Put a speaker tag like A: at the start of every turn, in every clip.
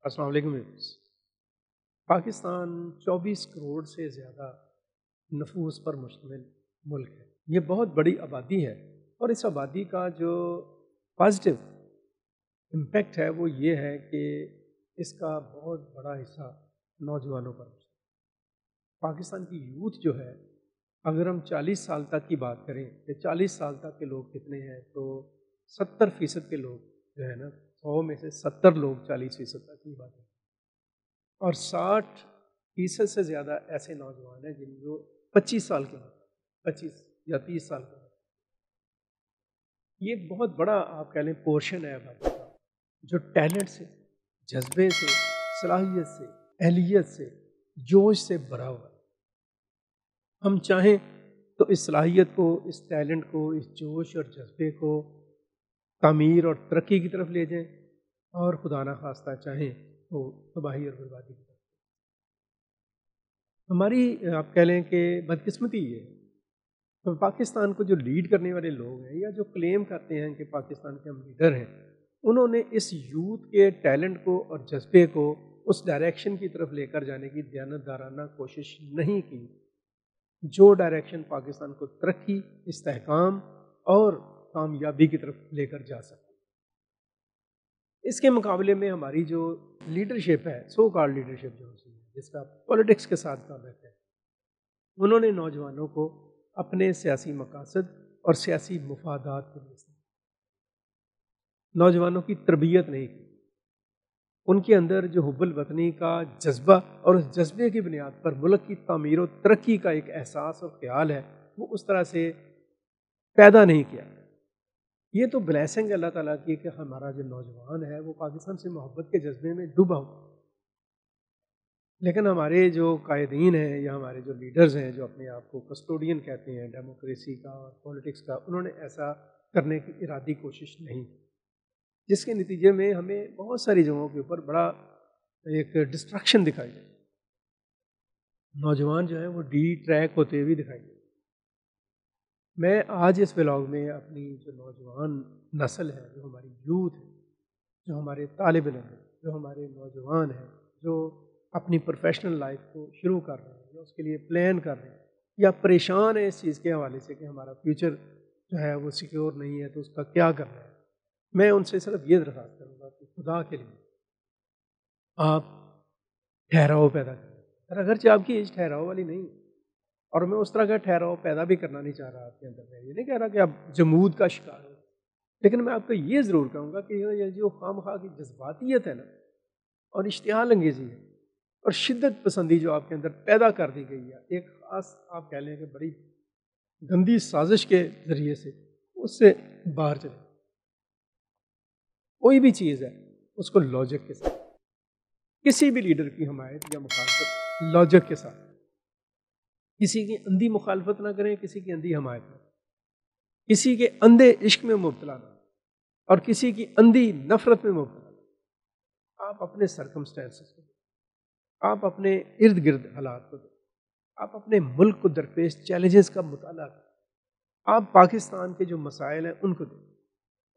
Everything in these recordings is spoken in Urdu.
A: السلام علیکم ویورز۔ پاکستان 24 کروڑ سے زیادہ نفوس پر مشتمل ملک ہے۔ یہ بہت بڑی آبادی ہے اور اس آبادی کا جو پازیٹیو امپیکٹ ہے وہ یہ ہے کہ اس کا بہت بڑا حصہ نوجوانوں پر مشتمل ہے۔ پاکستان کی یوتھ جو ہے، اگر ہم 40 سال تک کی بات کریں کہ 40 سال تک کے لوگ کتنے ہیں، تو 70% کے لوگ جو ہے نا، 100 میں سے 70 لوگ 40% تک کی بات ہے، اور 60% سے زیادہ ایسے نوجوان ہیں جن کو 25 سال کے بعد 25 یا 30 سال کے بعد، یہ ایک بہت بڑا آپ کہہ لیں پورشن ہے آبادی کا، جو ٹیلنٹ سے، جذبے سے، صلاحیت سے، اہلیت سے، جوش سے بھرا ہوا ہے۔ ہم چاہیں تو اس صلاحیت کو، اس ٹیلنٹ کو، اس جوش اور جذبے کو تعمیر اور ترقی کی طرف لے جائیں، اور خدا نہ خواستہ چاہیں تو تباہی اور بربادی کی طرف۔ ہماری آپ کہہ لیں کہ بدقسمتی یہ ہے تو پاکستان کو جو لیڈ کرنے والے لوگ ہیں یا جو کلیم کرتے ہیں کہ پاکستان کے ہم لیڈر ہیں، انہوں نے اس یوتھ کے ٹیلنٹ کو اور جذبے کو اس ڈائریکشن کی طرف لے کر جانے کی دیانتدارانہ کوشش نہیں کی جو ڈائریکشن پاکستان کو ترقی، استحکام اور کامیابی کی طرف لے کر جا سکے۔ اس کے مقابلے میں ہماری جو لیڈرشپ ہے، سو کالڈ لیڈرشپ جو ہے، جس کا پولیٹکس کے ساتھ تعلق ہے، انہوں نے نوجوانوں کو اپنے سیاسی مقاصد اور سیاسی مفادات کے لیے نوجوانوں کی تربیت نہیں کی۔ ان کے اندر جو حب الوطنی کا جذبہ اور اس جذبے کی بنیاد پر ملک کی تعمیر و ترقی کا ایک احساس اور خیال ہے، وہ اس طرح سے پیدا نہیں کیا۔ یہ تو بلیسنگ اللہ تعالیٰ کی کہ ہمارا جو نوجوان ہے وہ پاکستان سے محبت کے جذبے میں ڈوبا ہوا، لیکن ہمارے جو قائدین ہیں یا ہمارے جو لیڈرز ہیں جو اپنے آپ کو کسٹوڈین کہتے ہیں ڈیموکریسی کا اور پولیٹکس کا، انہوں نے ایسا کرنے کی ارادی کوشش نہیں، جس کے نتیجے میں ہمیں بہت ساری جگہوں کے اوپر بڑا ایک ڈسٹریکشن دکھائی دے۔ نوجوان جو ہیں وہ ڈی ٹریک ہوتے ہوئے دکھائی دے۔ میں آج اس ولاگ میں اپنی جو نوجوان نسل ہے، جو ہماری یوتھ ہے، جو ہمارے طالب علم ہیں، جو ہمارے نوجوان ہیں، جو اپنی پروفیشنل لائف کو شروع کر رہے ہیں، جو اس کے لیے پلان کر رہے ہیں یا پریشان ہیں اس چیز کے حوالے سے کہ ہمارا فیوچر جو ہے وہ سیکیور نہیں ہے تو اس کا کیا کرنا ہے، میں ان سے صرف یہ درخواست کروں گا کہ خدا کے لیے آپ ٹھہراؤ پیدا کریں۔ اگرچہ آپ کی ایج ٹھہراؤ والی نہیں، اور میں اس طرح کا ٹھہراؤ پیدا بھی کرنا نہیں چاہ رہا آپ کے اندر، میں یہ نہیں کہہ رہا کہ آپ جمود کا شکار ہو، لیکن میں آپ کو یہ ضرور کہوں گا کہ یہ جو خام خواہ کی جذباتیت ہے نا، اور اشتعال انگیزی ہے اور شدت پسندی جو آپ کے اندر پیدا کر دی گئی ہے ایک خاص آپ کہہ لیں کہ بڑی گندی سازش کے ذریعے سے، اس سے باہر چلے۔ کوئی بھی چیز ہے اس کو لاجک کے ساتھ، کسی بھی لیڈر کی حمایت یا مخالفت لاجک کے ساتھ، کسی کی اندھی مخالفت نہ کریں، کسی کی اندھی حمایت نہ کریں، کسی کے اندھے عشق میں مبتلا نہ، اور کسی کی اندھی نفرت میں مبتلا نہ۔ آپ اپنے سرکمسٹینسز کو، آپ اپنے ارد گرد حالات کو، آپ اپنے ملک کو درپیش چیلنجز کا مطالعہ کریں، آپ پاکستان کے جو مسائل ہیں ان کو دیکھیں،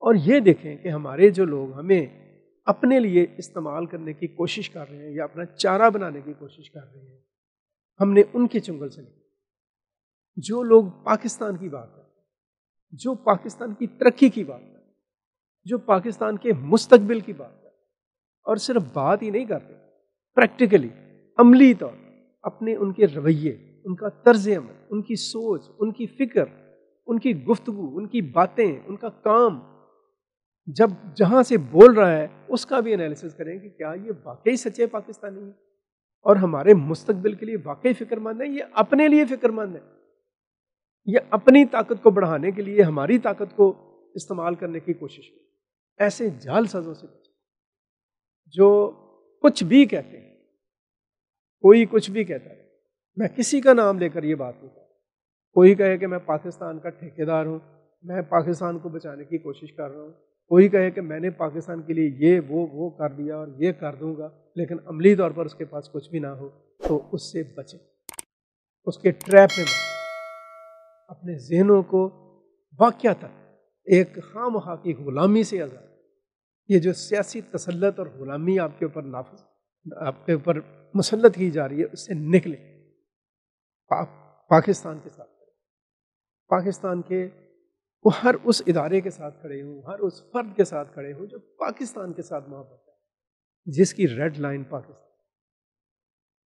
A: اور یہ دیکھیں کہ ہمارے جو لوگ ہمیں اپنے لیے استعمال کرنے کی کوشش کر رہے ہیں یا اپنا چارہ بنانے کی کوشش کر رہے ہیں، ہم نے ان کے چنگل سے نہیں۔ جو لوگ پاکستان کی بات کرتے ہیں، جو پاکستان کی ترقی کی بات کرتے ہیں، جو پاکستان کے مستقبل کی بات کرتے ہیں، اور صرف بات ہی نہیں کرتے، پریکٹیکلی عملی طور اپنے ان کے رویے، ان کا طرز عمل، ان کی سوچ، ان کی فکر، ان کی گفتگو، ان کی باتیں، ان کا کام جب جہاں سے بول رہا ہے اس کا بھی انالیسس کریں کہ کیا یہ واقعی سچے پاکستانی ہیں اور ہمارے مستقبل کے لیے واقعی فکر مند ہیں، یہ اپنے لیے فکر مند ہیں، یہ اپنی طاقت کو بڑھانے کے لیے ہماری طاقت کو استعمال کرنے کی کوشش کریں۔ ایسے جعل سازوں سے بچیں جو کچھ بھی کہتے ہیں، کوئی کچھ بھی کہتا ہے، میں کسی کا نام لے کر یہ بات نہیں کرتا، کوئی کہے کہ میں پاکستان کا ٹھیکیدار ہوں، میں پاکستان کو بچانے کی کوشش کر رہا ہوں، کوئی کہے کہ میں نے پاکستان کے لیے یہ وہ کر دیا اور یہ کر دوں گا، لیکن عملی طور پر اس کے پاس کچھ بھی نہ ہو، تو اس سے بچیں، اس کے ٹریپ میں بچیں، اپنے ذہنوں کو واقعتاً ایک خام خواہ کی غلامی سے آزاد، یہ جو سیاسی تسلط اور غلامی آپ کے اوپر مسلط کی جا رہی ہے، اس سے نکلیں. پاکستان کے ساتھ کھڑے، پاکستان کے وہ ہر اس ادارے کے ساتھ کھڑے ہوں، ہر اس فرد کے ساتھ کھڑے ہوں جو پاکستان کے ساتھ محبت ہے، جس کی ریڈ لائن پاکستان.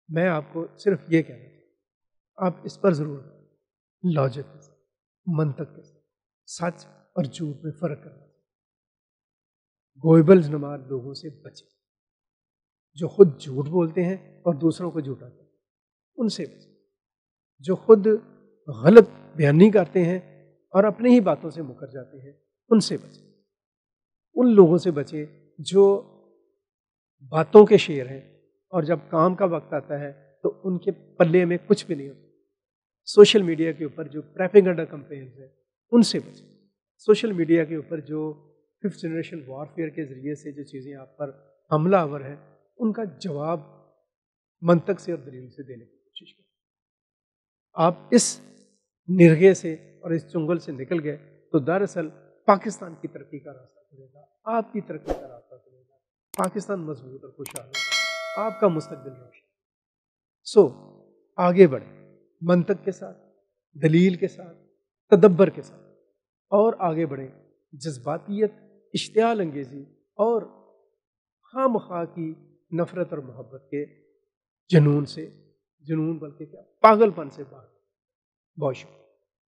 A: میں آپ کو صرف یہ کہنا چاہتا ہوں، آپ اس پر ضرور لاجک کے ساتھ، منطق کے ساتھ، سچ اور جھوٹ میں فرق کرنا. گوئبلز نما لوگوں سے بچیں جو خود جھوٹ بولتے ہیں اور دوسروں کو جھوٹا کرتے ہیں، ان سے بچیں. جو خود غلط بیانی کرتے ہیں اور اپنی ہی باتوں سے مکر جاتے ہیں، ان سے بچیں. ان لوگوں سے بچیں جو باتوں کے شیر ہیں اور جب کام کا وقت آتا ہے تو ان کے پلے میں کچھ بھی نہیں ہوتا. سوشل میڈیا کے اوپر جو پریپیگنڈا کمپینز ہیں، ان سے بچیں. سوشل میڈیا کے اوپر جو 5th جنریشن وارفیئر کے ذریعے سے جو چیزیں آپ پر حملہ آور ہیں، ان کا جواب منطق سے اور دلیل سے دینے کی کوشش کریں. آپ اس نرغے سے اور اس چنگل سے نکل گئے تو دراصل پاکستان کی ترقی کا راستہ کھلے گا، آپ کی ترقی کا راستہ کھلے گا، پاکستان مضبوط اور خوشحال ہوگا، آپ کا مستقبل روشن. سو آگے بڑھیں منطق کے ساتھ، دلیل کے ساتھ، تدبر کے ساتھ، اور آگے بڑھیں جذباتیت، اشتعال انگیزی اور خواہ مخواہ کی نفرت اور محبت کے جنون سے، جنون بلکہ کیا، پاگل پن سے باہر. بہت شکریہ.